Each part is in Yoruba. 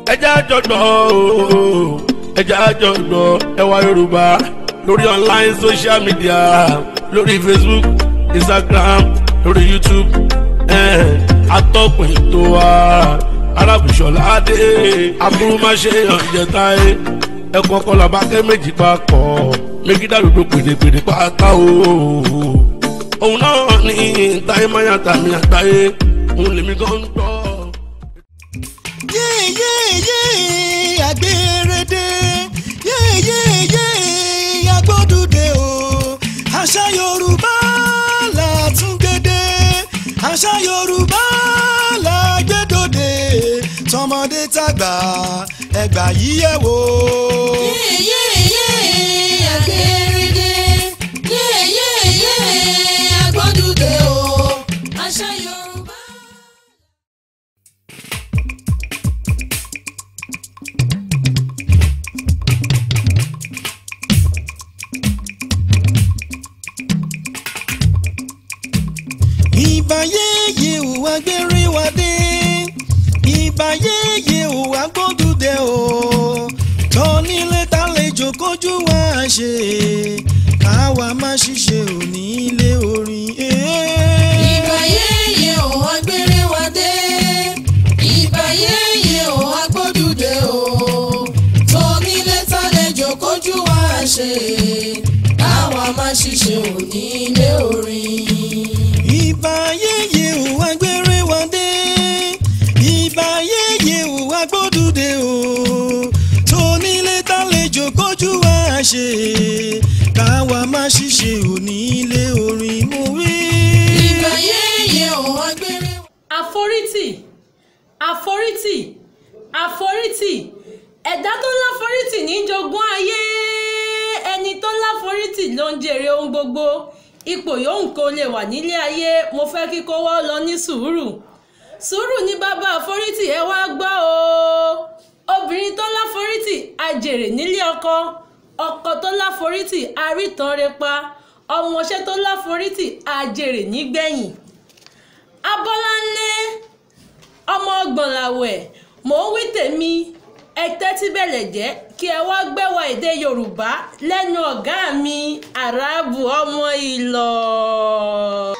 ẹjẹ́ àjọ̀dọ̀ ẹjẹ́ àjọ̀dọ̀ ẹwà Yorùbá lórí online social media lórí Facebook, Instagram, lórí YouTube atọ́kùn ètò wa Arábùṣọlá Adé aburúmáṣe ìjẹta ẹkùn ọkọ làbákẹ́ méjì papọ̀ méjì dàlúdò pèdèpèdè pátá òun náà ní táyé máyà tàmí àgbáyé òun lèmi gan ń gbọ́. Agbèrèdè agbódùdé o àṣà Yorùbá là tún gbédè àṣà Yorùbá là gbédòdè tọmọdé tàgbà ẹgbà yìí ẹ wò. Agbèrèdè agbódùdé o àṣà Yorùbá. Ìbáyéyé ò wá gbére wá dé ìbáyéyé ò wá gbódùdé o tọ́nílé tálejò kójú wá ṣe káwa má ṣiṣẹ́ òní ilé orin. Ìbáyéyé ò wá gbére wá dé ìbáyéyé ò wá gbódùdé o tọ́nílé tálejò kójú wá ṣe káwa má ṣiṣẹ́ òní ilé orin. Ìbáyéyé ò wá gbére wá dé ìbáyéyé ò wá gbódùdé o tónílé tálejò kójú wá ṣe káwa má ṣiṣẹ́ òní ilé orin mú wí. Ìbáyéyé ò wá gbére. Àforítì àforítì àforítì ẹ̀dá tó láforítì ní jogún ayé ẹni tó láforítì ló ń jèrè ohun gbogbo. Ipò yòówù kó lè wà nílé ayé mo fẹ́ kí kó wọ́ lọ ní sùúrù ní bàbá àforítì ẹ wá gbọ́ o. Obìnrin tó láforítì á jèrè nílé ọkọ tó láforítì á rítan repa ọmọọṣẹ́ tó láforítì á jèrè nígbẹ̀yìn. Abọ́láńlé ọmọ Ọgbọ̀nlàwẹ̀ mò ń wí tèmi ẹ tẹ́tí bẹ̀lẹ̀ jẹ́ kí ẹ wá gbẹ́wà èdè Yorùbá lẹ́nu ọ̀gá mi Àràbù ọmọ Ìlọ̀.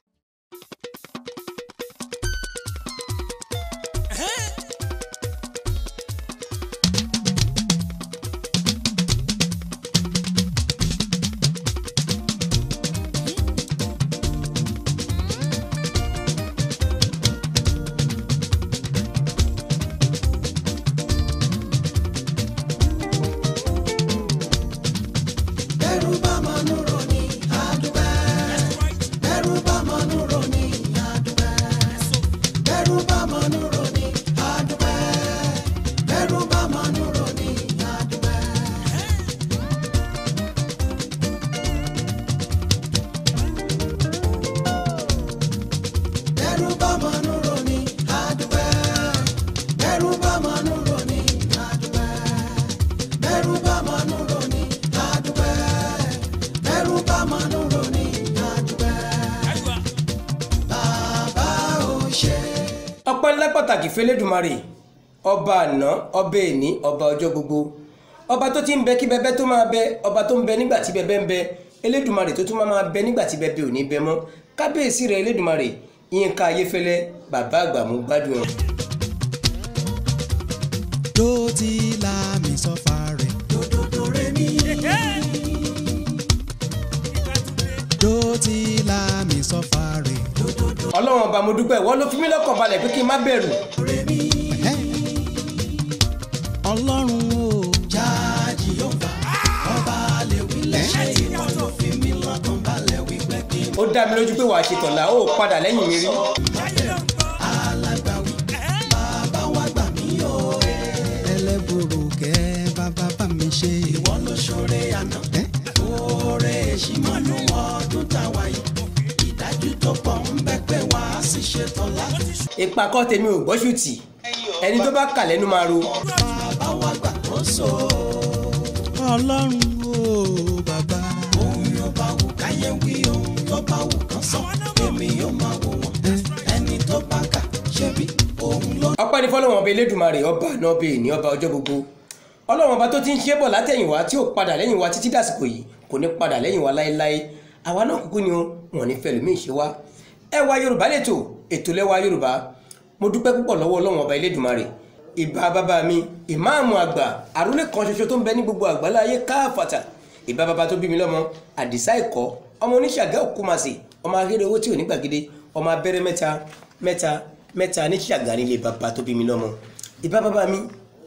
ọpẹ́ ńlá pàtàkì f'Ẹlẹ́dùmarè ọba àná ọba èní ọba ọjọ́ gbogbo ọba tó ti ń bẹ kí bẹbẹ tó máa bẹ ọba tó ń bẹ nígbà tí bẹbẹ ń bẹ Ẹlẹ́dùmarè tó tún máa bẹ nígbà tí bẹbẹ ò ní bẹ mọ́ kábíyèsí rẹ̀ Ẹlẹ́dùmarè Yínká Ayéfẹ́lẹ́ bàbá àgbà mú gbádùn ẹ̀. tó ti la mi sọ́fà rẹ̀ dòdòdò rẹ̀ mi. tó ti la mi sọ́fà rẹ̀ dòdòdò. Ọlọ́run ọba mo dúpẹ́ wọ́n ló fi mí lọ́kàn balẹ̀ pé kí n má bẹ̀rù. Ọlọ́run o jáàjì yóò bá ọba lè wí lẹ́sẹ̀ ìwọ ló fi mí lọ́kàn balẹ̀ wí pé kí n. ó dá mi lójú pé wàá ṣe tọ̀la ó padà lẹ́yìn mi rí. alágbàwí bàbá wa gbà mí o. ẹlẹ́bùrú kẹ́ bàbá bá mi ṣe. ìwọ ló ṣoore àná oore èṣì mọ́nú ọdún táwa yìí ìdájú tó pọ̀ ń bẹ pé wàá sì ṣe tọ̀la. ìpàkọ́ tèmi ò gbọ́ṣùtì ẹni tó bá kà lẹ́nu máa ro. bàbá wa gbà kó so. Ọlọ́run o bàbá. ohun yóò bá wù káyé wí ohun yóò bá wù kán sọ èmi yóò máa wò wọ́n ẹni tó bá kà ṣebí òun ló. ọpẹ́ ní fọlọ́wọ́n ọba Elédùmarè ọba náà bẹ́ẹ̀ ní ọba ọjọ́ gbogbo ọlọ́wọ́n ọba tó ti ń ṣe bọ̀ látẹ̀yìnwá tí ò padà lẹ́yìn wa títí dàsìkò yìí kò ní padà lẹ́yìn wa láéláé àwa náà kúkú ni wọn ní fẹ́ lómi ìṣe wa Ẹwà Yorùbá lẹ́tò ètò lẹ́wà Yorùbá mo dúpẹ́ púpọ̀ lọ́wọ́ ọlọ́wọ́n ọba Elédùmarè ìbà bàbá mi ìmáàmù àgbà àrólé kan ṣoṣo tó ń bẹ ní gbogbo àgbáláyé káfàtà ìbà bàbá tó bí mi lọ́mọ Àdìsá Ìkọ́ ọmọ oníṣàgá Òkúmasì ọmọ ahéré owó tí ò ní gbàgede ọmọ abẹ́rẹ́ mẹ́ta ní ṣàgá nílé bàbá tó bí mi lọ́mọ ìbà bàbá mi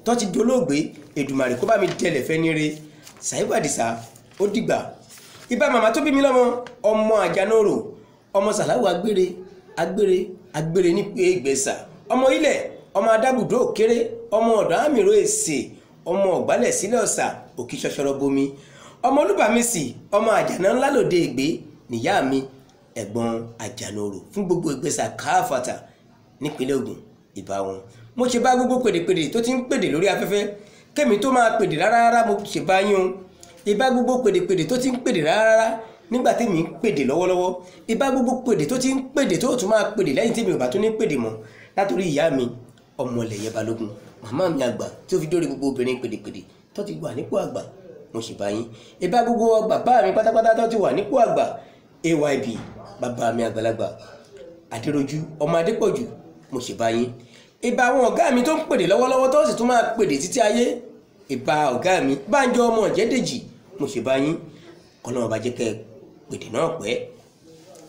tó ti dolóògbé Èdùmàrè kó bá mi dẹlẹ̀ fẹ́ ní re Ṣàìbù Àdìsá ó dìgbà ìbà màmá tó bí mi lọ́mọ ọmọ Àjànórò ọmọ Sàláwù agbére ní pé Ìgbẹ̀sà ọmọ ilẹ̀ ọmọ adábùdó òkèrè ọmọ ọ̀dọ̀ àmìrò èsè ọmọ ọ̀gbálẹ̀ sílẹ̀ ọ̀sà òkì ṣọṣọrọ bomi ọmọ Olúbàmísì ọmọ Àjànà ńlá lòdì Ègbé níyà mi ẹ̀gbọ́n Àjànórò fún gbogbo Ìgbẹ̀sà káfàtà nípínlẹ̀ Ògùn ìbà wọn mo ṣe bá gbogbo pèdèpèdè tó ti ń pèdè lórí afẹ́fẹ́ kémi tó máa pèdè rárá mo ṣe bá yín o ìbà gbogbo pèdèpèdè tó ti ń pèdè rárá nígbà tèmi ń pèdè lọ́wọ́lọ́wọ́ ìbà gbogbo pèdè tó ti ń pèdè tó tún máa pèdè lẹ́yìn tèmi ò bá tún ní pèdè mọ́ látòrí ìyá mi Ọmọlẹ̀yẹ Balógun màmá mi àgbà tí ó fi dórí gbogbo obìnrin pèdèpèdè tó ti wà nípò àgbà mo ṣe bá yín ìbà gbogbo bàbá mi pátápátá tó ti wà nípò àgbà AYB bàbá mi àgbàlagbà Adéròjú ọmọ Adépọ̀jù mo ṣe bá yín ìbà àwọn ọ̀gá mi tó ń pèdè lọ́wọ́lọ́wọ́ tó sì tún máa pèdè títí ayé ìbà ọ̀gá mi Bánjọ ọmọ Ọ̀jẹ́dèjì mo ṣe bá yín kọ́nà ọba jẹ́ kẹ́ pèdè náà pẹ́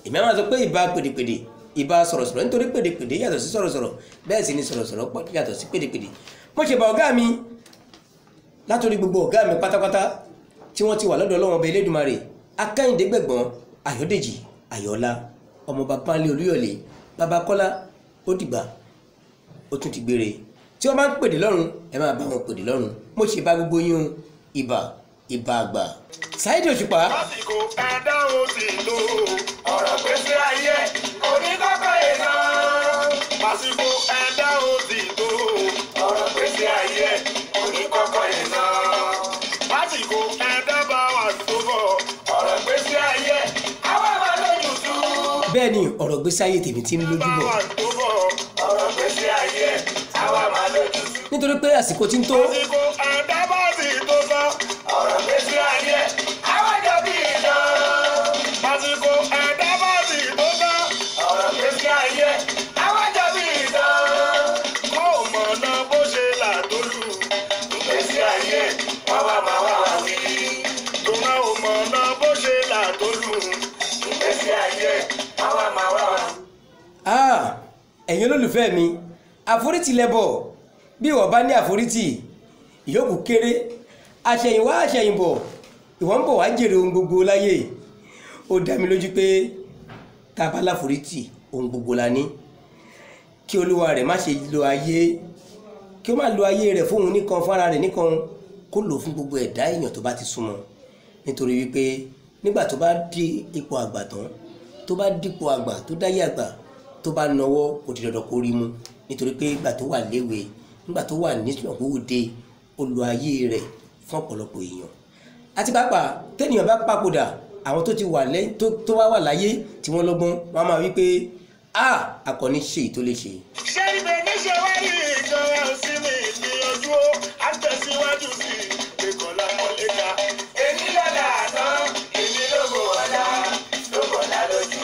èmi àwọn sọ pé ìbà pèdèpèdè ìbà sọ̀rọ̀sọ̀rọ̀ nítorí pèdèpèdè yàtọ̀ sí sọ̀rọ̀sọ̀rọ̀ bẹ́ẹ̀ sì ni sọ̀rọ̀sọ̀rọ̀ yàtọ̀ sí pèdèpèdè mo ṣe bá ọ̀gá mi látòrí gbogbo ọ̀gá mi pátápátá tí wọ́n ti wà lọ́dọ̀ Ọlọ́run ọba Elédùmarè Akẹ́yìndé Gbẹ̀gbọ́n Ayọ̀dèjì Ayọ̀ọ́lá ọmọ bàbá ńlẹ̀ Olúyọ̀lé bàbá Kọ́lá ó dìgbà ó tún ti gbére tí wọ́n bá ń pèdè lọ́run ẹ máa bá wọn pèdè lọ́run mo ṣe bá gbogbo yín ìbà àgbà Saheed Òṣùpá. lásìkò ẹ̀dá ó ti lò ọ̀rọ̀ gbèsè ayé oníkọ́kọ́ iná. lásìkò ẹ̀dá ó ti lò ọ̀rọ̀ gbèsè ayé oníkọ́kọ́ iná. lásìkò ẹ̀dá bá wà tó bọ̀ ọ̀rọ̀ gbèsè ayé àwa máa lójú tú. bẹ́ẹ̀ ni ọ̀rọ̀ gbèsè ayé tèmi ti ń lójú bọ̀. ọ̀rọ̀ gbèsè ayé àwa máa lójú tú. nítorí pé àsìkò ti ń tó. lásìkò ẹ̀dá bá ti tó bọ̀ ọ̀rọ̀ gbèsè ayé àwa jọ bí iná. lásìkò ẹ̀dá bá ti tó bọ̀ ọ̀rọ̀ gbèsè ayé àwa jọ bí iná. kó o mọ̀ náà bó ṣe là tó lù gbèsè ayé wàá máa wá wí. tó náà ò mọ̀ náà bó ṣe là tó lù gbèsè ayé wàá máa wá wí. ẹ̀yin olólùfẹ́ mi àforítì lẹ́bọ̀ bí ìwọ bá ní àforítì ìyókù kéré àṣẹ̀yìnwá àṣẹ̀yìnbọ̀ ìwọ ń bọ̀ wá jèrè ohun gbogbo láyé ó dá mi lójú pé tá a bá láforítì ohun gbogbo la ní kí olúwa rẹ̀ má ṣe lo ayé kí ó má lo ayé rẹ̀ fóun nìkan fúnra rẹ̀ nìkan kó lò fún gbogbo ẹ̀dá èèyàn tó bá ti súnmọ́ nítorí wípé nígbà tó bá dé ipò àgbà tán tó bá dípò àgbà tó dáyé àgbà tó bá nawọ́ kò di dandan kó rí mú nítorí pé ìgbà tó wà léwe nígbà tó wà nísìnyànwóde ó lo ayé rẹ̀ fún ọ̀pọ̀lọpọ̀ èèyàn àti pàápàá tẹ́nìyàn bá papòdà àwọn tó ti wà lẹ́yìn tó wá wà láyé tí wọ́n lọ́gbọ́n wọ́n á máa wí pé akọni ṣe èyí tó lè ṣe. ṣé ibẹ̀ ní ṣe wá rí ìjọba òsì mi ìgbìyànjú àtẹ̀síwájú sí ìkọlá mọ̀lẹ́ka. èmi lọ́la àná èmi lógo ọ̀la lógo ọ̀la lójú.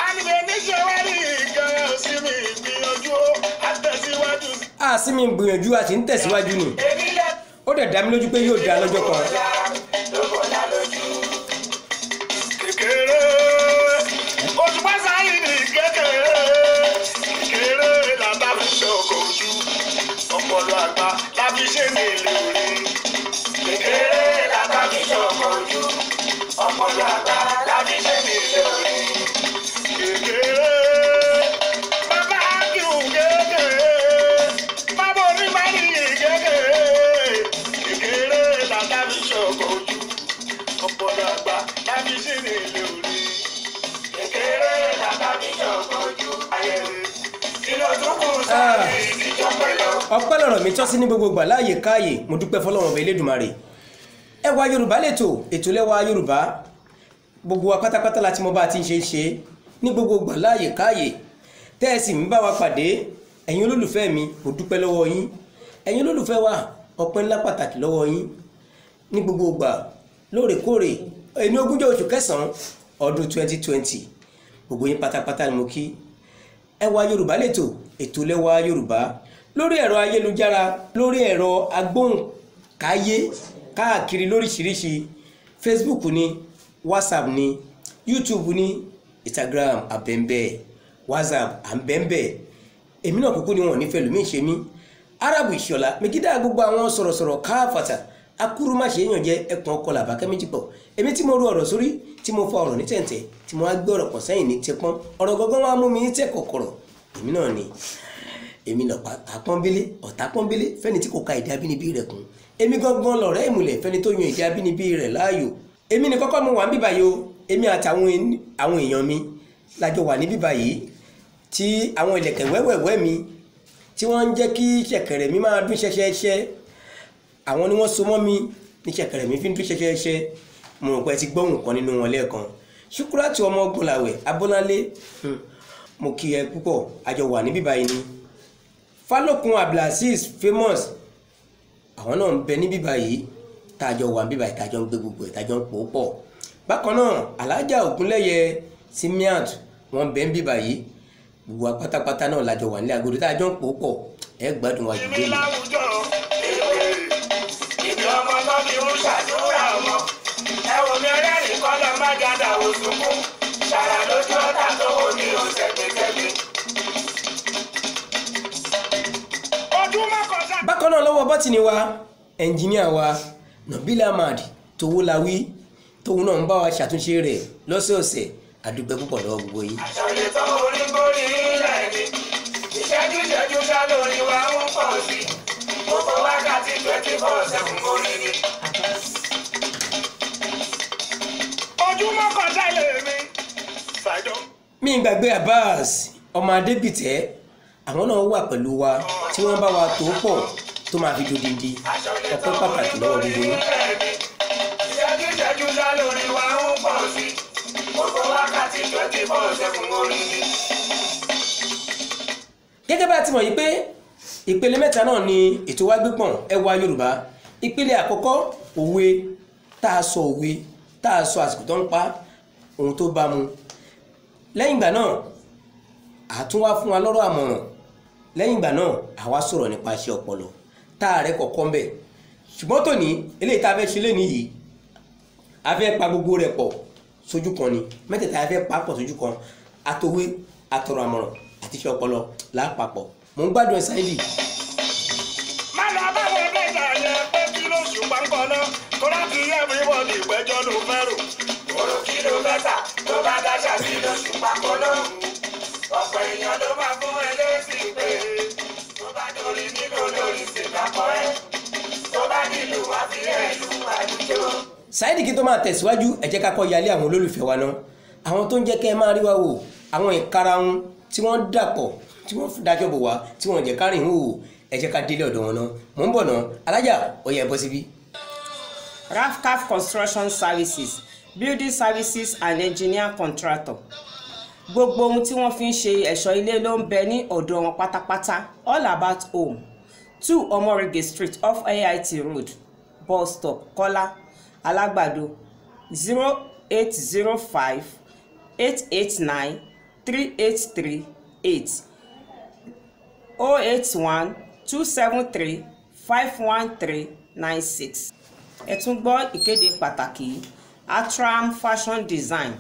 àgbẹ̀ ní ṣe wá rí ìjọba òsì mi ìgbìyànjú àtẹ̀síwájú sí. sí mi gbìyànjú a sì ń tẹ̀síwájú ni ó dẹ̀ dá mi lójú pé yóò dá lọ́jọ́ kan. kékeré Òṣùpá Saheed kékeré làbá fi ṣe ọkọ̀ ojú ọpọlọ àgbà láfi ṣe ní ilé orí. kékeré làbá fi ṣe ọkọ̀ ojú ọpọlọ àgbà láfi ṣe ní ilé orí. kékeré bàbá akíhù kékeré bàbá onímọ̀lì kékeré làbá fi ṣe ọkọ̀ ojú ọpọlọ àgbà láfi ṣe ní ilé orí. kékeré làbá fi ṣe ọkọ̀ ojú ayẹyẹ kí ló tún kù sáré ìdíjọpẹ́ lọ. ọpẹ́ lọ̀rọ̀ mi tọ́ sí ní gbogbo ìgbà láàyè káàyè mo dúpẹ́ fọlọ́run ọba Elédùmarè. Ẹwà Yorùbá lètò lẹ́wà Yorùbá gbogbo wa pátápátá láti mọ bá a ti ń ṣe ní gbogbo ìgbà láàyè káàyè tẹ́ ẹ sì ń bá wa pàdé ẹ̀yin olólùfẹ́ mi mo dúpẹ́ lọ́wọ́ yín ẹ̀yin olólùfẹ́ wa ọpẹ́ ńlá pàtàkì lọ́wọ́ yín ní gbogbo ìgbà lóòrèkóòrè ẹni ogúnjọ́ oṣù kẹsàn-án ọdún 2020 gbogbo yín pátápátá ni mo kí. Ẹwà Yorùbá lẹ́tọ̀ ètò lẹ́wà Yorùbá lórí ẹ̀rọ ayélujára lórí ẹ̀rọ agbóhùnkáyé káàkiri lóríṣiríṣi Facebook ni WhatsApp ni YouTube ni Instagram àbẹ̀ǹbẹ̀ WhatsApp àbẹ̀ǹbẹ̀ èmi náà kúkú ni wọn nífẹ̀ẹ́ lómi ṣe mí Arabu Ìṣọ̀lá megídà gbogbo àwọn sọ̀rọ̀sọ̀rọ̀ káfàtà akúrú má ṣe èèyàn jẹ́ ẹkùn ọkọ làbákẹ́ méjì pọ̀ èmi tí mo rú ọ̀rọ̀ sórí tí mo fa ọ̀rọ̀ ní tẹ̀ǹtẹ̀ tí mo wá gbé ọ̀rọ̀ pọ̀ sẹ́yìn ní tẹpọ́n ọ̀rọ̀ gangan wá mú mi ní tẹ̀ kọ̀kọ̀rọ̀ èmi náà ni èmi náà àpọ́nbélé ọ̀tá pọ́nbélé fẹ́ni tí kò ka èdè abínibí rẹ̀ kún èmi gangan lọ̀rẹ́ ìmùlẹ̀ fẹ́ni tó yan èdè abínibí rẹ̀ láàyò èmi ní kọ́kọ́ mo wà níbí báyìí o èmi àtàwọn èèyàn mi lájọ wà níbí báyìí tí àwọn ìlẹ̀kẹ̀ wẹ́wẹ̀wẹ́ mi tí wọ́n ń jẹ́ kí ṣẹ̀kẹ̀rẹ̀ mi máa dún ṣẹṣẹṣẹ àwọn ni wọ́n so mọ́ mi ní ṣẹ̀kẹ̀rẹ̀ mi fi ń dún ṣẹṣẹṣẹ mo rò pé ti gbóhùn kan nínú wọn lẹ́ẹ̀kan Ṣúkúrátù ọmọ Ògúnlàwẹ̀ Abọ́lálé mo kí ẹ púpọ̀ àjọ wà níbí báyìí ni Fálókun Abdulaziz Famous àwọn náà ń bẹ níbí báyìí tájọ wà níbí báyìí tájọ ń gbé gbogbo ẹ̀ tájọ ń pò ó pọ̀ bákan náà Alájà Ògúnlẹ́yẹ Simiat wọ́n bẹ níbí báyìí gbogbo apátápátá náà lájọ wà nílé agodo tájọ ń pò ó pọ̀ ẹ gbádùn wa jù lé mi. Ìbí ọmọ tó fi ń ṣàdúrà ọmọ ẹ̀wọ̀n mi ẹlẹ́rìí kọ́ lọ má jáde àwọn sunkún ṣàrà lójú ọ̀tá tó wò ní ọ̀sẹ̀ gbẹgbẹgbẹ. Bákan náà lọ́wọ́ bọ́tìnì wa ẹnjìníà wa Nabila Ahmad Towolawi tóun náà ń bá wa ṣàtúnṣe rẹ̀ lọ́sọ̀ọ̀sẹ̀ àdúgbò púpọ̀ lọ́wọ́ gbogbo yìí. àṣàlẹ̀ tó orí borí ilẹ̀ ni ìṣẹ́jú ìṣẹ́jú ká lórí wa ń pọ̀ sí gbogbo wákàtí 24/7 orí ni. ojúmọ́ kọjá ilé mi ṣàjọ. mi gbàgbé Abbas ọmọ Adébìtẹ́ àwọn náà wà pẹ̀lú wa tí wọ́n bá wa tó pọ̀ tó máa fi dodindi ọpẹ́ pàtàkì lọ́wọ́ gbogbo yín. ìṣẹ́jú ìṣẹ́jú ká lórí wa ń pọ̀ sí gbogbo wákàtí 24/7 orí ni. Gẹ́gẹ́ bá ti mọ̀ yìí pé ìpele mẹ́ta náà ni ètò wa gbé pọ̀n Ẹwà Yorùbá ìpele àkọ́kọ́ òwe tá a sọ òwe tá a sọ àsìkò tó ń pa ohun tó bá mu lẹ́yìn ìgbà náà àtúnwá fún wa lọ́rọ̀ àmọ̀ràn lẹ́yìn ìgbà náà àwa sọ̀rọ̀ nípa iṣẹ́ ọpọlọ tá a rẹ̀ kọ̀ọ̀kan bẹ̀ ṣùgbọ́n tòní eléyìí tá a fẹ́ ṣe lénìí yìí a fẹ́ pa gbogbo rẹ̀ pọ̀ sójú kan ni mẹ́tẹ̀ẹ̀ta a fẹ́ pa pọ̀ sójú kan àtòwe àtọ̀rọ̀ àmọ̀ràn àti iṣẹ́ ọpọlọ lápapọ̀ mò ń gbádùn ẹ̀ Saidi. má lọ bá wọn lẹ́jà yẹn pé kí ló ṣùgbọ́n kan náà tó láti yẹ mi wọ ní ìpẹ́jọ́ ló fẹ́rù. òrò kìlómítà tó bá dáṣà sí ló ṣùgbọ́n kan náà ọ̀pọ̀ èèyàn ló máa fún ẹ lésì pé tó bá dorí nílò lórí ṣèkápọ̀ ẹ tó bá nílò wá fi ẹ̀ lù àdúgbò. Saidi kí tó máa tẹ̀síwájú ẹ jẹ́ ká kọ́ yálé àwọn olólùfẹ́ wa náà àwọn tó ń jẹ́ kẹ́ ẹ máa rí wa wò àwọn ìkarahun tí wọ́n dàpọ̀ tí wọ́n dájọ́ bò wá tí wọ́n jẹ́ kárìn wò ẹ jẹ́ ká délé ọ̀dọ̀ wọn náà mò ń bọ̀ náà Alájà ó yá bọ́ síbí. Rafcaf Construction Services Building Services and Engineer Contractor gbogbo ohun tí wọ́n fi ń ṣe ẹ̀ṣọ́ ilé ló ń bẹ ní ọ̀dọ̀ wọn pátápátá all about home 2 Omorige Street off AIT Road bus stop Kọ́lá Alágbàdo 0805 889 3838 081 273 51396. ẹ tún gbọ́ ìkéde pàtàkì yìí Atram Fashion Design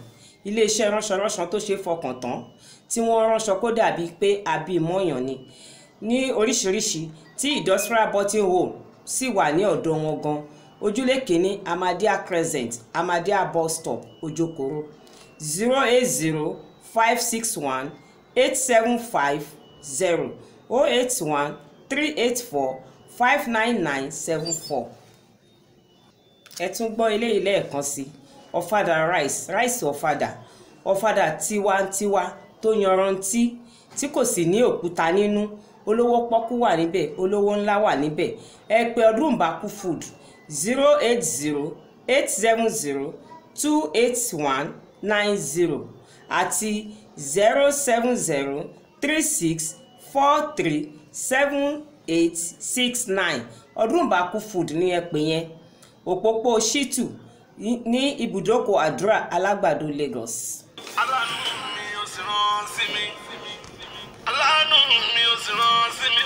iléeṣẹ́ ránṣọránṣọ tó ṣe fọkàn tán tí wọ́n ránṣọ kó dàbí pé àbí mọ́yàn ni ní oríṣiríṣi tí industrial buttonhole sì wà ní ọ̀dọ̀ wọn gan ojúlé kìíní Amadia Crescent Amadia bus stop Ojokoro 080 561 8750 081 384 59974. ẹ tún gbọ́ eléyìí lẹ́ẹ̀kan sí Ọ̀fadà ráìsì ọ̀fadà tiwantiwa tó yanrantí tí kò sì ní òkúta nínú olówó pọ́kú wà níbẹ̀ olówó ńlá wà níbẹ̀ ẹ pè Ọdúnbàkú food 080 870 28190 àti 070 36 437869 Ọdúnbàkú food ní ẹ pè yẹn òpópó Shitu ní ibùdókọ̀ àdúrà Alágbàdo Lagos. aláàánú mi ò sì rán sí mi aláàánú mi ò sì rán sí mi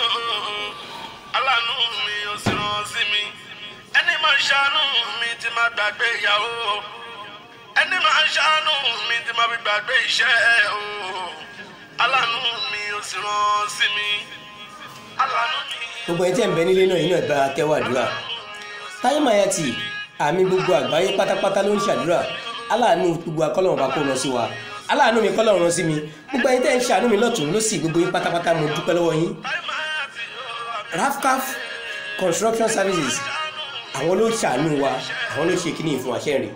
aláàánú mi ò sì rán sí mi ẹni máa ń ṣàánú mi tí máa gbàgbé ìyàwó ẹni máa ń ṣàánú mi tí máa fi gbàgbé iṣẹ́ o aláàánú mi ò sì rán sí mi aláàánú mi. gbogbo ẹni tí ẹ̀ ń bẹ nílé náà yìí náà bá tẹ́wọ́ àdúrà. Táyé Mayati àmì gbogbo àgbáyé pátápátá ló ń ṣàdúrà aláàánú gbogbo akọ́lọ́run bá kó rán sí wa aláàánú mi kọ́lọ́run rán sí mi gbogbo ẹni tẹ́ ń ṣàánú mi lọ́tún lósì gbogbo yín pátápátá mo dúpẹ́ lọ́wọ́ yín. Rafcaf Construction Services àwọn ló ṣàánú wa àwọn ló ṣe kíní ìfún àṣẹ rẹ̀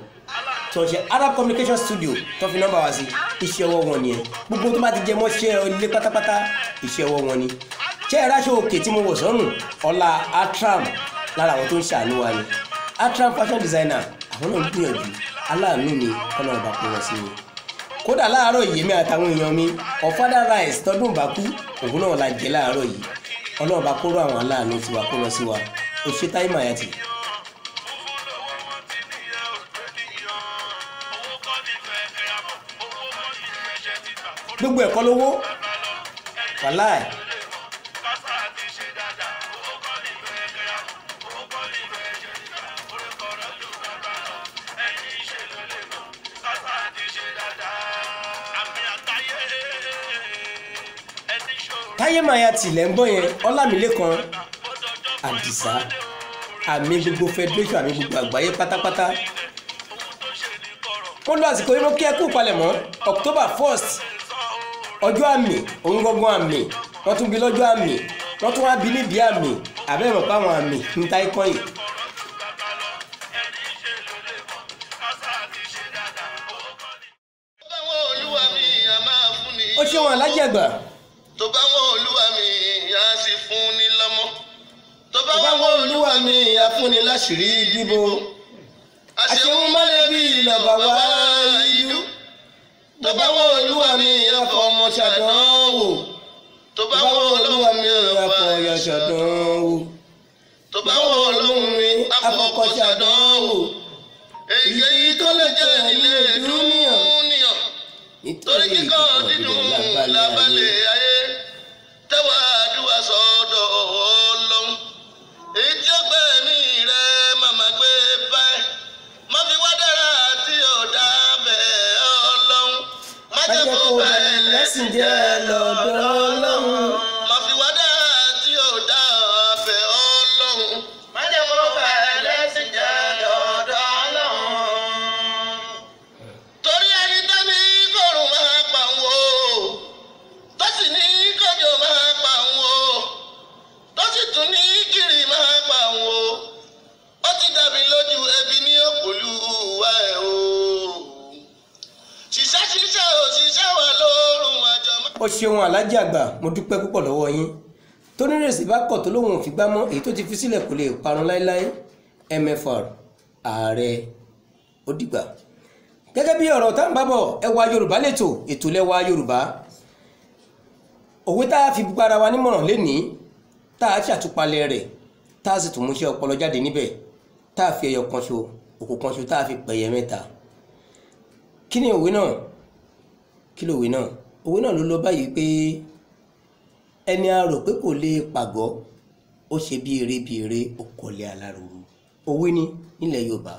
tó ń ṣe Arab Communication Studio tó fi nọ́mbà wá sí iṣẹ́ ọwọ́ wọn nìyẹn gbogbo tó bá ti jẹ mọ́ṣẹ́ ilé pátápátá iṣẹ́ ọwọ́ wọn ni. ṣé ẹ ráṣọ òkè tí mo wọ̀ sọ́rùn ọlá Atram lára àwọn tó ń ṣàánú wa ni Atram fashion designer àwọn náà ń gbìyànjú aláàánú mi kọ́nà ọba kó wọn sí mi. kódà láàárọ̀ yìí mi àtàwọn èèyàn mi ọ̀fadà rice tọdún bá kú òun náà la jẹ láàárọ̀ yìí ọlọ́run bá kóró àwọn aláàánú tiwa kó wọn sí wa ó ṣe Táyé Mayati. gbogbo ẹ̀kọ́ lówó wàláì. Táyé Mayati lẹ́ ń gbọ́ yẹn Ọlámilékan Àdìsá àmì gbogbo federation àmì gbogbo àgbáyé pátápátá. wọ́n lọ àsìkò yìí ló kí ẹ kú palẹ̀mọ́ October 1st ọjọ́ àmì òun gbọ́ngàn àmì wọ́n tún bí lọ́jọ́ àmì wọ́n tún wá bí níbi àmì àbẹ́mọ̀ páwọn àmì ń ta ikọ́ yìí. ó ṣe wọn alájẹ àgbà. tó bá wọn olúwa mi á sì fún ni lọ́mọ. tó bá wọn olúwa mi á fún ni láṣìírí bíbò. àṣehun mọ́lẹ́bí lọ́ba wá ìlú. tó bá wọn olúwa mi á fọ ọmọ ṣàdánwò. tó bá wọn olúwa mi á fọ ọyọ ṣàdánwò. tó bá wọn olóhùn mi á fọkọ ṣàdánwò. èyí tó lè jẹ́ ilé dúníyàn. nítorí kíkọ́ dídùn lábálẹ̀ ayé tẹ́wọ́ àdúrà sọ́dọ̀ Ọlọ́run. èyí tí ó gbé mi rẹ̀ màmá gbé báyìí má fi wá dára tí ò dá bẹ́ẹ̀ Ọlọ́run. má jẹ́ kó bẹ́ẹ̀ lẹ́sìn jẹ́ lọ́dọ̀ Ọlọ́run. má fi wá dára tí ò dá bẹ́ẹ̀ Ọlọ́run. má jẹ́ kó bẹ́ẹ̀ lẹ́sìn jẹ́ lọ́dọ̀ Ọlọ́run. torí ẹni tó ní kòrò máa pa wò tó sì ní kòjò máa pa wò tó sì tún ní kiri máa pa wò ó ti dàbí lójú ẹbí ní òkúlù wa ẹ̀ o. ṣiṣẹ́ òṣìṣẹ́ wà lórun àjọ. ó ṣeun alájẹ àgbà mo dúpẹ́ púpọ̀ lọ́wọ́ yín tó nírèsì bá kọ̀ tó lóun ò fi gbá mọ́ èyí tó ti fi sílẹ̀ kò lè parun láéláé MFR ààrẹ ó dìgbà. gẹ́gẹ́ bí ọ̀rọ̀ tá ń bá bọ̀ ẹwà Yorùbá lẹ́tọ̀ ètò lẹ́wà Yorùbá òwe tá a fi gbára wa nímọ̀ràn lénìí tá a ṣàtúpalẹ̀ rẹ̀ tá a sì tún mú iṣẹ́ ọpọlọ jáde níbẹ̀ tá a fi ẹyọ kan ṣo òkú kan ṣo tá a fi pẹ̀yẹ mẹ́ta. kí ni òwe náà? kí lòwe náà? òwe náà ló lọ báyìí pé ẹni a rò pé kò lè pàgọ́ ó ṣe bí eré ó kọ́lé aláròrò. òwe ní nílẹ̀ Yorùbá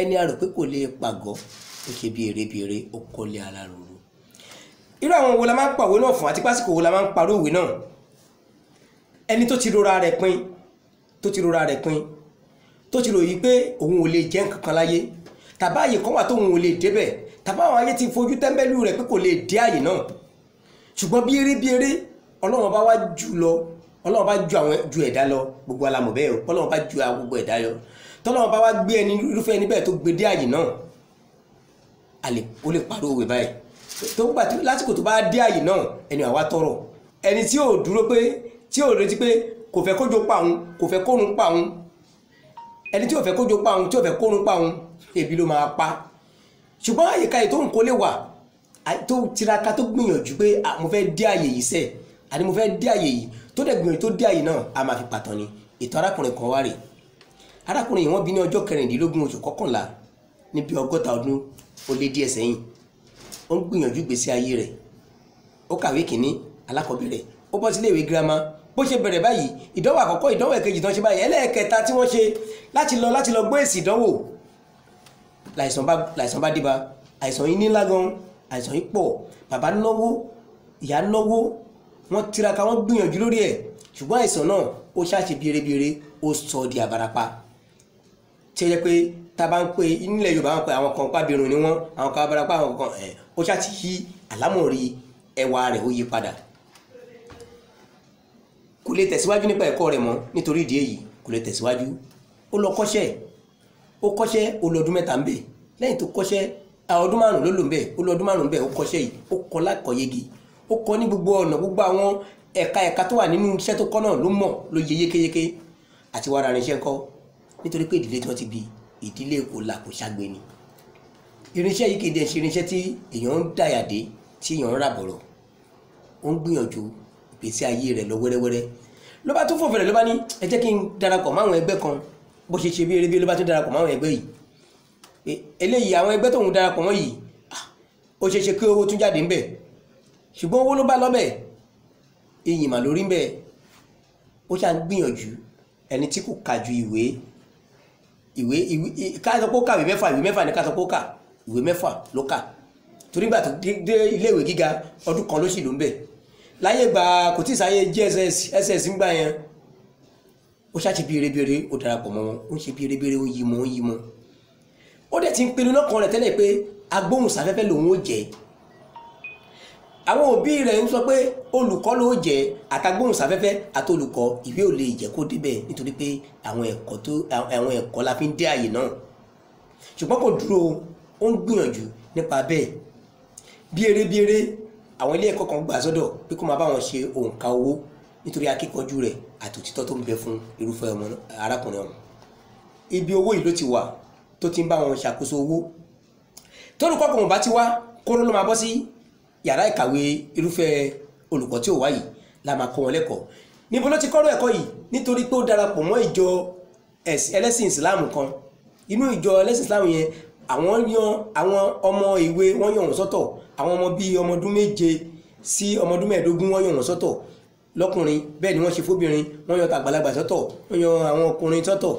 ẹni a rò pé kò lè pàgọ́ ó ṣe bí eré ó kọ́lé aláròrò. irú àwọn wo la máa ń pa òwe náà fún àti pásíkò wo la máa ń parọ́ òwe náà? ẹni tó ti rora rẹ̀ pin tó ti ròyìn pé òun ò lè jẹ́ nǹkan kan láyé tàbá àyè kan wà tó òun ò lè débẹ̀ tàbá àwọn ayé ti fojú tẹ́ḿbẹ́lú rẹ̀ pé kò lè dé àyè náà ṣùgbọ́n bí eré Ọlọ́run bá wá jù lọ Ọlọ́run bá ju ẹ̀dá lọ gbogbo alamọ̀ bẹ́ẹ̀ o Ọlọ́run bá ju gbogbo ẹ̀dá lọ tọ́lọ́run bá wá gbé ẹni irúfẹ́ ẹni bẹ́ẹ̀ tó gbé dé àyè náà ó lè parọ́ òwe báyìí tó gbà tí lásìkò tó bá dé àyè náà ẹni àwa tọrọ ẹni tí ò dúró pé tí ò retí pé kò fẹ́ kójó pa òun kò fẹ́ kórun pa òun ẹni tí ò fẹ́ kójó pa òun tí ò fẹ́ kórun pa òun ebi ló máa pa ṣùgbọ́n àyíká yìí tó ń kó lè wà tó tiraka tó gbìyànjú pé mo fẹ́ dé àyè yìí sẹ́ àní mo fẹ́ dé àyè yìí tó dẹ̀ gbìyànjú tó dé àyè náà a máa fi pàtàn ni. Ètò arákùnrin kan wá rè, arákùnrin yìí wọ́n bí ní ọjọ́ 16 oṣù kọkànlá níbi 60 ọdún ó lé díẹ̀ sẹ́yìn. Ó ń gbìyànjú ìgbésí ayé rẹ̀, ó kàwé kìíní alákọ̀ọ́bẹ̀rẹ̀, ó bọ́ sílé ìwé girama. Bó ṣe bẹ̀rẹ̀ báyìí ìdánwò àkọ́kọ́ ìdánwò ẹ̀kejì tán ṣe báyìí ẹlẹ́ẹ̀kẹta tí wọ́n ṣe láti lọ gbọ́ èsì ìdánwò láìsàn bá dé bá. Àìsàn yìí nílá gan, àìsàn yìí pọ̀, bàbá náwó ìyá náwó, wọ́n tiraka wọ́n gbìyànjú lórí ẹ̀, ṣùgbọ́n àìsàn náà ó ṣàṣe bèrèbèrè ó sọ di àbárapá. Tí ó yẹ pé tá a bá ń pè nílẹ̀ Yorùbá wọn pé àwọn kan pábìrún ni wọ́n, àwọn kan àbárapá, àwọn kan ó ṣàti yí àlámọ̀rí ẹwà rẹ̀ ó yí padà. Kò lè tẹ̀síwájú nípa ẹ̀kọ́ rẹ̀ mọ́ nítorí ìdí èyí kò lè tẹ̀síwájú. Ó lọ kọ́ṣẹ́, ó lọ ọdún 3 ń bẹ̀. Lẹ́yìn tó kọ́ṣẹ́ ọdún 5 ló lò ń bẹ̀, ó lọ ọdún 5 ń bẹ̀, ó kọ́ṣẹ́ yìí ó kọ́ lákọ̀ọ́yege, ó kọ́ ní gbogbo ọ̀nà, gbogbo àwọn ẹ̀ka tó wà nínú iṣẹ́ tó kọ́ náà ló mọ̀ ló yẹ yékéyéké. Àti wàrà irinṣẹ́ ńkọ́ nítorí pé ìdílé tí wọ́n ti bí ìdílé kò là kò ṣàgbé ni. Irinṣẹ́ yìí kéde ṣe irinṣẹ́ tí èèyàn ń dàyàdé tí èèyàn ń rà bọ̀rọ̀. Ó ń gbìyànjú ìgbésí ayé rẹ̀ lọ wẹ́rẹ́wẹ́rẹ́. Ló bá tún fò fẹ̀rẹ̀ ló bá ní ẹ jẹ́ kí n darapọ̀ máwọn ẹgbẹ́ kan. Bó ṣe ṣe bí eré bí ló bá tún darapọ̀ máwọn ẹgbẹ́ yìí. Eléyìí àwọn ẹgbẹ́ tóun darapọ̀ mọ́ yìí ó ṣe ṣe kí owó tún jáde ńbẹ̀, ṣùgbọ́n owó ló bá lọ́bẹ̀, iyì mà lórí ńbẹ̀. Ó ṣá ń gbìyànjú ẹni tí kò kà ju ìwé ká sọ pé ó kà ìwé mẹ́fà ní ká sọ pé ó kà ìwé 6 ló kà. Torí gbà tó dé ilé ìwé gíga ọdún kan ló sì ló ń bẹ̀. Láyé gba kò tí ì sáyé JSS ń gbà yẹn. Ó ṣá ṣe bí erébèrè ó darapọ̀ mọ́ wọn, ó ń ṣe bí erébèrè ó yí mọ́. Ó dẹ̀ ti ń pinnu lọ́kàn rẹ̀ tẹ́lẹ̀ pé agbóhùnsáfẹ́fẹ́ lòun ó jẹ́. Àwọn òbí rẹ̀ ń sọ pé olùkọ́ ló jẹ́, àtàgbóhùnsáfẹ́fẹ́ àti olùkọ́ ìwé ò lè jẹ́ kó débẹ̀ nítorí pé àwọn ẹ̀kọ́ la fi ń dé àyè náà. Ṣùgbọ́n kò dúró, ó ń gbìyànjú nípa bẹ́ẹ̀. Bí eré àwọn ilé ẹ̀kọ́ kan gbà sọ́dọ̀ pé kó máa bá wọn ṣe òǹkà owó nítorí akíkanjú rẹ̀ àti òtítọ́ tó ń bẹ fún irúfẹ́ ọmọ arákùnrin ọ̀hún. Ibi owó yìí ló ti wà tó ti ń bá wọn ṣàkóso owó. Tólùkọ́ kan bá ti wá kóró ló máa bọ́ sí yàrá ìkàwé irúfẹ́ olùkọ́ tí ò wá yìí la máa kọ́ wọn lẹ́kọ̀ọ́. Níbo ló ti kọ́rọ̀ ẹ̀kọ́ yìí? Nítorí pé ó darapọ̀ mọ́ ìjọ ẹlẹ́sìn Islam kan. Inú ìjọ ẹlẹ́sìn Islam yẹn àwọn yan àwọn ọmọ ìwé wọ́n yàn wọ́n sọ́tọ̀, àwọn ọmọ bíi ọmọ ọdún 7 sí ọmọ ọdún 15 wọ́n yàn wọ́n sọ́tọ̀ lọ́kùnrin, bẹ́ẹ̀ ni wọ́n ṣe fóbìnrin, wọ́n yan tàgbàlagbà sọ́tọ̀, wọ́n yan àwọn ọkùnrin sọ́tọ̀.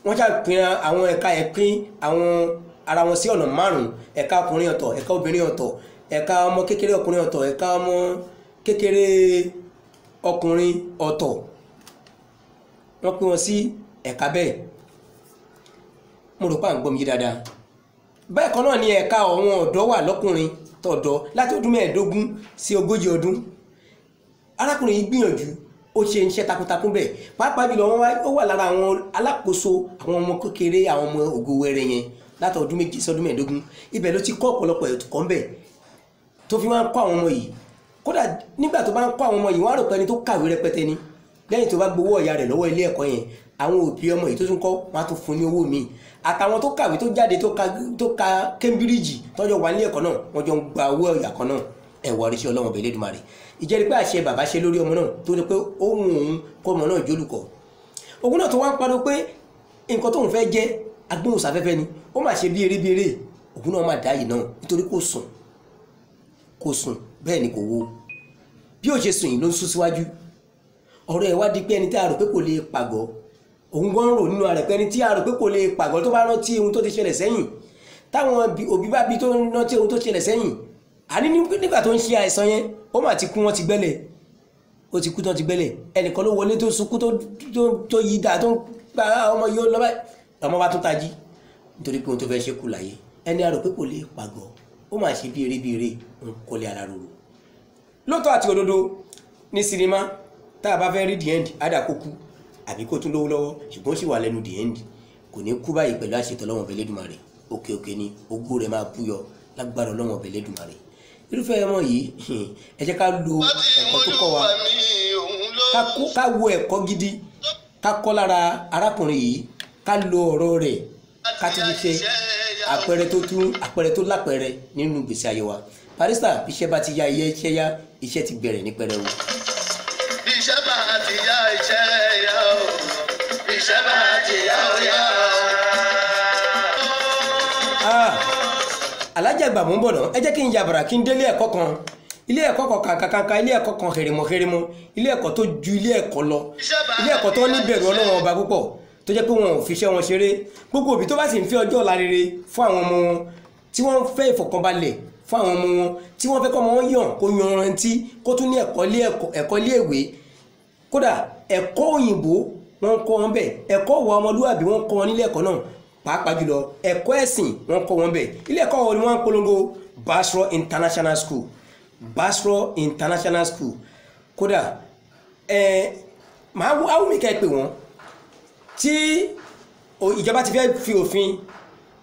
Wọ́n ṣàpín àwọn ẹ̀ka ẹ̀pín àwọn ara wọn sí ọ̀nà 5, ẹ̀ka ọkùnrin ọ̀tọ̀, ẹ̀ka obìnrin ọ̀tọ̀, ẹ̀ka ọmọ kékeré ọkùnrin ọ̀tọ̀, ẹ̀ka ọmọ kékeré ọkùnrin ọ̀tọ̀. Wọ́n pín wọn sí ẹ̀ka bẹ́ẹ̀. Mo rò pé à ń gbọ́ mi yé dáadáa. Bẹ́ẹ̀ kan náà ni ẹ̀ka àwọn ọ̀dọ́ wà lọ́kùnrin tọ̀dọ̀ láti ọdún 15 sí 40 ọdún. Arákùnrin yìí gbìyànjú, ó ṣe iṣẹ́ takuntakun bẹ́ẹ̀. Pàápàá jùlọ ó wà lára àwọn alákòóso àwọn ọmọ kékeré, àwọn ọmọ ògo wẹrẹ yẹn láti ọdún 7 sí ọdún 15. Ibẹ̀ ló ti kọ́ ọ̀pọ̀lọpọ̀ ẹ̀kọ́ ńbẹ̀ tó fi máa ń kọ́ àwọn ọmọ yìí. Kódà nígbà tó bá ń kọ́ àwọn ọmọ yìí wọ́n á rò pé ẹni tó kàwé rẹpẹtẹ ni. Lẹ́yìn tó bá gbowó ọ̀yà rẹ̀ lọ́wọ́ ilé ẹ̀kọ́ yẹn, àwọn òbí ọmọ yìí tó tún kọ́ wọn á tún fún ní owó míì. Àtàwọn tó kàwé tó jáde tó ka Cambridge tọ́jọ́ wà nílé ẹ̀kọ́ náà wọ́n jọ ń gba owó ọ̀yà kan náà. Ẹ̀wọ̀ oríṣi Ọlọ́run ọbẹ̀ Elédùmarè. Ìjẹ́rìí pé àṣẹ bàbá ṣe lórí ọmọ náà tó ní pé ohun òun kọ́ ọmọ náà jólùkọ́. Òun náà tó wá ń pariwo pé nǹkan tóun fẹ́ jẹ́ agbóhùnsáfẹ́fẹ́ ni. Ó máa ṣe bí eré. Òun náà máa dá yìí náà nítorí kò sùn bẹ́ẹ̀ ni kò wo. Bí ó ṣe sùn yìí ló ń sún síwájú. Ọ̀rọ̀ ẹ̀ wá di pé ẹni tí a rò pé kò lè pàgọ́. Òun gan rò nínú rẹ̀ pé ẹni tí a rò pé kò lè pàgọ́ tó bá rántí ohun tó ti ṣẹlẹ̀ sẹ́yìn. Táwọn òbí bá bí tó rántí ohun tó ṣẹlẹ̀ sẹ́yìn. Àní nígbà tó ń ṣe àìsàn yẹn ó mà ti kú, wọ́n ti gbẹ́lẹ̀. Ó ti kú tán ti gbẹ́lẹ̀. Ẹnìkan ló wọlé tó sunkún tó yí dáa tó ń gba ọmọ yìí lọ báyìí. Ọmọ bá tún tají nítorí pé ohun tó fẹ́ ṣe kù láyé. Ẹni a rò pé kò lè pàgọ́ ó máa ṣe bí eré ń kọ́lé ara rorò. Lóòótọ́ àti òdodo ní sinimá tá a bá fẹ́ rí the end ádà kó kú àbí kó tún lówó lọ́wọ́, ṣùgbọ́n ó sì wà lẹ́nu the end. Kò ní kú báyìí pẹ̀lú àṣetọ̀ Ọlọ́run ọbẹ̀ Elédùmarè. Òkè ni ògo rẹ̀ máa búyọ lágbára Ọlọ́run ọbẹ̀ Elédùmarè. Irúfẹ́ ọmọ yìí ẹ jẹ́ ká lo ẹ̀kọ́ tó kọ́ wa, ká wo ẹ̀kọ́ gidi ká kọ́ lára arákùnrin yìí, ká lo ọ̀rọ̀ rẹ̀ ká tún ṣe àpẹẹrẹ tó lápẹẹrẹ nínú ìgbésí ayé wa. Barrister bí iṣẹ́ bá ti ya iṣẹ́ ti bẹ̀rẹ̀ ní pẹrẹwu. iṣẹ́ bá ti yá ó yá. alájà àgbà mò ń bọ̀ náà ẹ jẹ́ kí n yàbàrà kí n délé ẹ̀kọ́ kan ilé ẹ̀kọ́ kan kàkàkàkà ilé ẹ̀kọ́ kan hèrèmọ̀ ilé ẹ̀kọ́ tó ju ilé ẹ̀kọ́ lọ ilé ẹ̀kọ́ tó ní bẹ̀rù Ọlọ́run ọba púpọ̀ tó jẹ́ pé wọn ò fi iṣẹ́ wọn ṣeré gbogbo òbí tó bá sì ń fẹ́ ọjọ́ ọ̀la rere fún àwọn ọmọ wọn tí wọ́n fẹ́ ìfọ̀kànbalẹ̀ fún àwọn ọmọ wọn tí wọ́n fẹ́ kọ́ ọmọ wọn yàn kó yanrantí kó tún ní ẹ̀kọ́ ilé ìwé kódà ẹ̀kọ́ òyìnbó wọ́n kọ́ wọn bẹ̀ ẹ̀kọ́ ìwà ọmọlúwàbí wọ́n kọ́ wọn nílé ẹ̀kọ́ náà pàápàá jùlọ ẹ̀kọ́ ẹ̀sìn wọ́n kọ́ wọn bẹ̀ ilé ẹ̀kọ́ wọn ni wọ́n ń polongo Basro International School Basro International School kódà màá wùmí ká ẹ pè wọ́n tí ìjọba ti fẹ́ fi òfin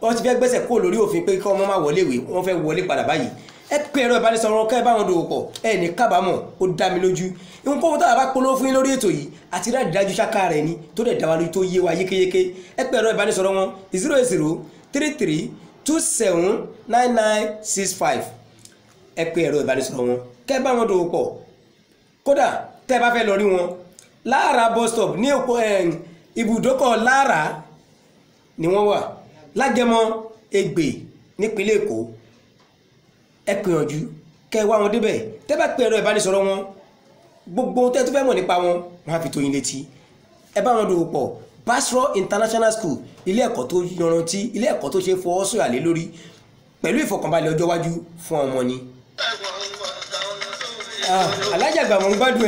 wọ́n ti fẹ́ gbẹ́sẹ̀ kó lórí òfin pé kí ọmọ máa wọlé ìwé wọ́n fẹ́ wọlé padà báyìí ẹ pé ẹ̀rọ ìbánisọ̀rọ̀ kẹ́ ẹ bá wọn dòwò pọ̀ ẹ ní kábàámọ̀ ó dá mi lójú ìwọ̀n kó tá a bá polówó fún yín lórí ètò yìí àti dájú dájú ṣáká rẹ̀ ni tó dẹ̀ dá wa lójú tó yé wa yékéyéké ẹ pé ẹ̀rọ ìbánisọ̀rọ̀ wọn 08033279965 ẹ pé ẹ̀rọ ìbánisọ̀rọ̀ wọn kẹ́ ẹ bá wọn dòwò pọ̀ kódà tẹ́ ẹ bá fẹ́ lọ rí wọn Lára bus stop ní òpó ibùdókọ̀ Lára ni wọ́n wà Lágẹmọ Ègbè nípínlẹ̀ Èkó ẹ gbìyànjú kẹ́ wá wọn débẹ̀ tẹ́ bá pè ẹ̀rọ ìbánisọ̀rọ̀ wọn gbogbo tẹ́ tó fẹ́ mọ̀ nípa wọn wọ́n á fi tó yín létí ẹ bá wọn dòwò pọ̀ Basro International School ilé ẹ̀kọ́ tó yanrantí ilé ẹ̀kọ́ tó ṣe fọwọ́ sọ̀yà lé lórí pẹ̀lú ìfọ̀kànbalẹ̀ ọjọ́ iwájú fún ọmọ ni. alájà àgbà mọ̀ ń gbádùn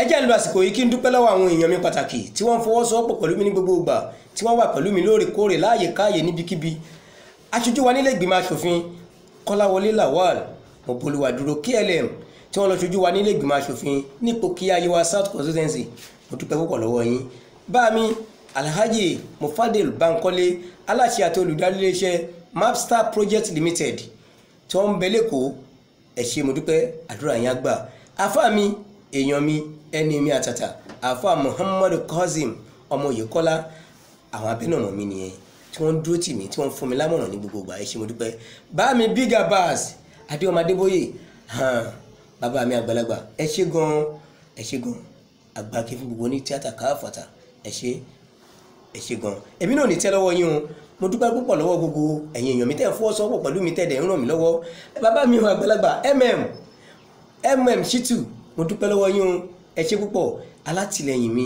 ẹ jẹ́ ń lo àsìkò yìí kí n dúpẹ́ lọ́wọ́ àwọn èèyàn mi pàtàkì tí wọ́n fọwọ́sowọ́pọ̀ pẹ̀lú mi ní gbogbo ìgbà tí wọ́n wà pẹ̀lú mi lóòrèkóòrè láàyè káàyè níbikíbi aṣojú wa nílé ìgbìmọ̀ asòfin Kọ́láwọlé Lawal Moboluwaduro KLM tí wọ́n lọ ṣojú wa nílé ìgbìmọ̀ asòfin nípò kí Ayéwà South Constituency mo dúpẹ́ púpọ̀ lọ́wọ́ yín bá mi Alhaji Mufadil Bankole aláṣẹ àti olùdarí iléeṣẹ́ Mapstar Project Limited tí wọ́n ń bẹ lẹ́kọ̀ọ́ ẹ ṣé mo dúpẹ́ àdúrà yín àgbà àfáà mi èèyàn mi ẹni mi àtàtà àfáà Muhammadu Kazeem ọmọ Oyèkọ́lá àwọn abẹ́nàmọ́ mi nìyẹn tí wọ́n dúró tì mí tí wọ́n fún mi lámọ̀ràn ní gbogbo ìgbà ẹ ṣé mo dúpẹ́ bá mi Bigger Bass Adéọmọ Adébóyè bàbá mi àgbàlagbà ẹ ṣé gan àgbà kí fún gbogbo ní tíátà káfàtà ẹ ṣé gan èmi náà ní tẹ́ lọ́wọ́ yín o mo dúpẹ́ púpọ̀ lọ́wọ́ gbogbo ẹ̀yin èèyàn mi tẹ́ fọwọ́sowọ́pọ̀ pẹ̀lú mi tẹ́ dẹ̀ ń ràn mí lọ́wọ́ bàbá mi àgbàlagbà Shitu mo dúpẹ́ lọ́wọ́ yín o ẹ ṣé púpọ̀ alátìlẹyìn mi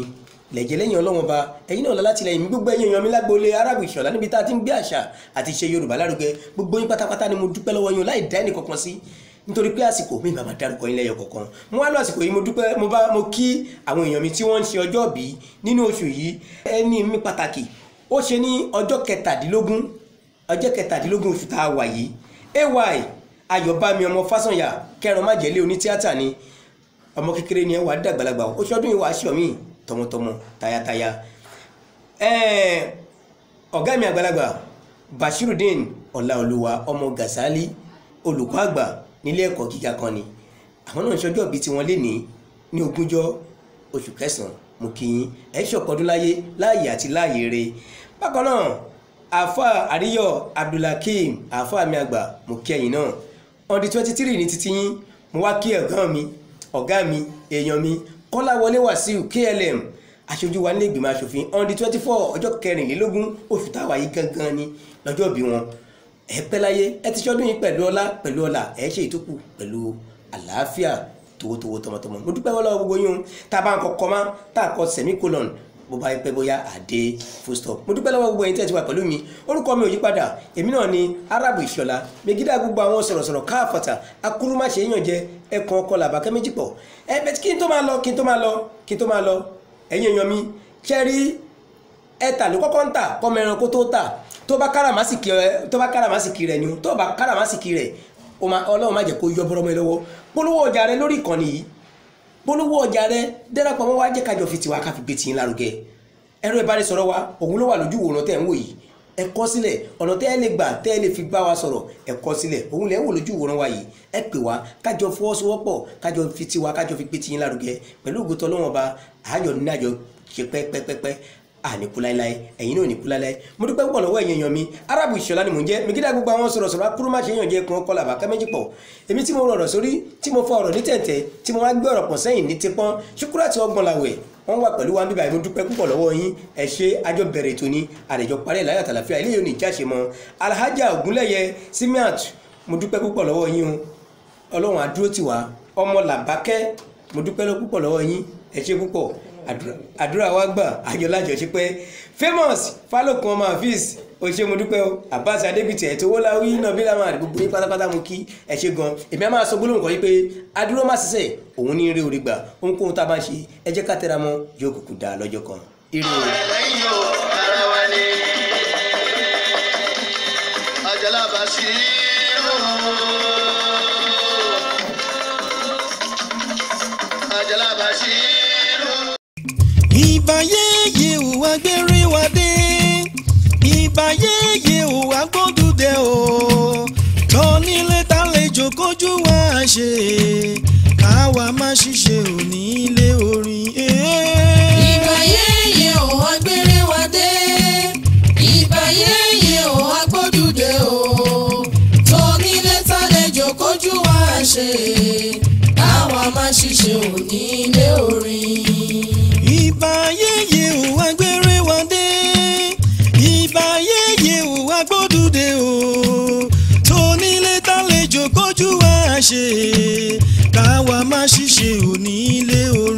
lẹ̀jẹ̀ lẹ́yìn Ọlọ́run Ọba ẹ̀yin náà alátìlẹyìn mi gbogbo ẹ̀yin èèyàn mi lágboolé Arábù Ìṣọ̀lá níbi tá a ti ń gbé àṣà àti ìṣe Yorùbá lárugẹ gbogbo yín pátápátá ni mo dúpẹ́ lọ́wọ́ yín o láì dá ẹnì kankan sí nítorí pé àsìkò mi bàbá dárúkọ yín lẹ́yọ kọ̀ọ̀kan mo wá lọ àsìkò yìí mo dúpẹ́ mo kí àwọn èèyàn mi tí wọ́n ń ṣe ọjọ́ bí nínú oṣù yìí ẹni mi pàtàkì ó ṣe ní ọjọ́ kẹtàdínlógún oṣù tá a wà yìí AY Ayọ̀bámi ọmọ Fásànyà kẹrin májèlé onítíátà ni ọmọ kékeré ni ẹ wà dàgbàlagbà ó ṣọdún ìwà aṣọ mi tọmọtọmọ tayátayá ọ̀gá mi àgbàlagbà Bashirudeen Ọláolúwa ọmọ Gàsálí olùkọ́ àgbà nílé ẹ̀kọ́ gíga kan ni àwọn náà ń ṣọjọ́ bí tiwọn lé ní ogúnjọ́ oṣù kẹsàn-án mo kí yín ẹ ṣọ̀pọ̀dún láàyè àti láàyè rẹ̀ bákan náà àfà Àríyọ̀ Abdulhakeem àfà mi àgbà mo kí ẹ̀yin náà on the 23 ní títí yín mo wá kí ọ̀gá mi èèyàn mi Kọ́láwọlé Wàsíù KLM aṣojú wa nílé ìgbìmọ̀ aṣòfin on the 24 ọjọ́ 24 oṣù táwa yìí gangan ni lọ́jọ́ bí wọn ẹ pẹ́ láyé ẹ ti ṣọdún yìí pẹ̀lú ọlá ẹ ṣe ìtókù pẹ̀lú àlàáfíà tòwótòwó tọmọtọmọ mo dúpẹ́ lọ́wọ́ gbogbo yín tá a bá ń kọ kọ́má tá a kọ semicolon bó bá pẹ́ bóyá àdé full stop mo dúpẹ́ lọ́wọ́ gbogbo yín tẹ́ ti wà pẹ̀lú mi orúkọ mi ò yípadà èmi náà ni Arábù Ìṣọ̀lá megida gbogbo àwọn sọ̀rọ̀sọ̀rọ̀ káàfàtà akúrúmáṣe yàn jẹ ẹ̀kan ọkọ làbákẹ́ méjì pọ̀ ẹ bẹ́ẹ̀ kí n tó máa lọ ẹ̀yin èèyàn mi ṣẹ́rí ẹ̀ta ló kọ́kọ́ ń tà kọ́mọ ẹranko tó tà tó bá káràmásìkì rẹ̀ ni tó bá káràmásìkì rẹ̀ Ọlọ́run má jẹ́ kó yọ bọ́rọ́mọ lọ́wọ́ polówó ọjà rẹ lórí ìkànnì yìí polówó ọjà rẹ dẹ́rẹ́pọ̀ mọ́ wá jẹ́ kájọ fi tiwa ká fi gbé tiyín lárugẹ ẹ̀rọ ìbánisọ̀rọ̀ wa òun ló wà lójú ìwòran tẹ́ ń wò yìí ẹ kọ sílẹ̀ ọ̀nà tẹ́ ẹ lè gbà tẹ́ ẹ lè fi bá wa sọ̀rọ̀ ẹ kọ sílẹ̀ òun lẹ́ ń wò lójú ìwòran wa yìí ẹ pè wá kájọ fọwọ́sowọ́pọ̀ kájọ fi tiwa kájọ fi gbé tiyín lárugẹ pẹ̀lú ògùtọ̀ Ọlọ́run Ọba àjọ ní àjọ ṣe pẹ́pẹ́pẹ́ àníkú láíláí ẹ̀yin náà níkú láíláí mo dúpẹ́ púpọ̀ lọ́wọ́ ẹ̀yin èèyàn mi Arábù Ìṣọ̀lá ni mò ń jẹ́ megida gbogbo àwọn sọ̀rọ̀sọ̀rọ̀ akúrúmáṣe yàn jẹ́ kan kọlà bàkẹ́ méjì pọ̀ èmi tí mo rọ̀rọ̀ sórí tí mo fọ ọ̀rọ̀ ní tẹ̀tẹ̀ tí mo wá gbé ọ̀rọ̀ pọ̀ sẹ́yìn ní tipọ́n Ṣúkúrátì Ọgbọ̀nlàwẹ̀ wọ́n wà pẹ̀lú wa bíbá yìí mo dúpẹ́ púpọ̀ lọ́wọ́ yín ẹ ṣé àjọ bẹ̀rẹ̀ ètò ní àdèjọ parí láyọ̀ àtàlàfíà ilé yóò ní ìjáṣe mọ́ Alhaja Ògúnlẹ̀yẹ Simiat mo dúpẹ́ púpọ̀ lọ́wọ́ yín o Ọlọ́run àdúró tì wá ọmọ Làbákẹ́ mo dúpẹ́ púpọ̀ lọ́wọ́ yín ẹ ṣé púpọ̀ àdúrà wa gbà àjọlájọ ṣe pé famous Fálòkun ọmọ Hafiz o ṣé mo dúpẹ́ o Abbas Adébìtì ẹ̀ tó wó láwí náà bí láwọn àdìgbò yín pátápátá mo kí ẹ ṣé gan èmi á máa sọ gbólóhùn kan yìí pé adúró má ṣiṣẹ́ òun ní eré orí gbà ohunkóhun tá a bá ń ṣe ẹ jẹ́ ká tẹra mọ́ yóò kúkú dáa lọ́jọ́ kan ire o. lẹ́yìn o ara wa ni Àjàlá Bàṣírù Àjàlá Bàṣírù. ìbáyéyé ò wá gbére wa dé ìbáyéyé ò wá gbódùdẹ o tọ́ nílé tálejò kójú wá ṣe káwa má ṣiṣẹ́ òní ilé orin. ìbáyéyé ò wá gbére wa dé ìbáyéyé ò wá gbódùdẹ o tọ́ nílé tálejò kójú wá ṣe káwa má ṣiṣẹ́ òní ilé orin. ìbáyéyé ò wá gbére wa dé ìbáyéyé ò wá gbódùdẹ o tónílé tálejò kójú wá ṣe káwa má ṣiṣẹ́ òní ilé o.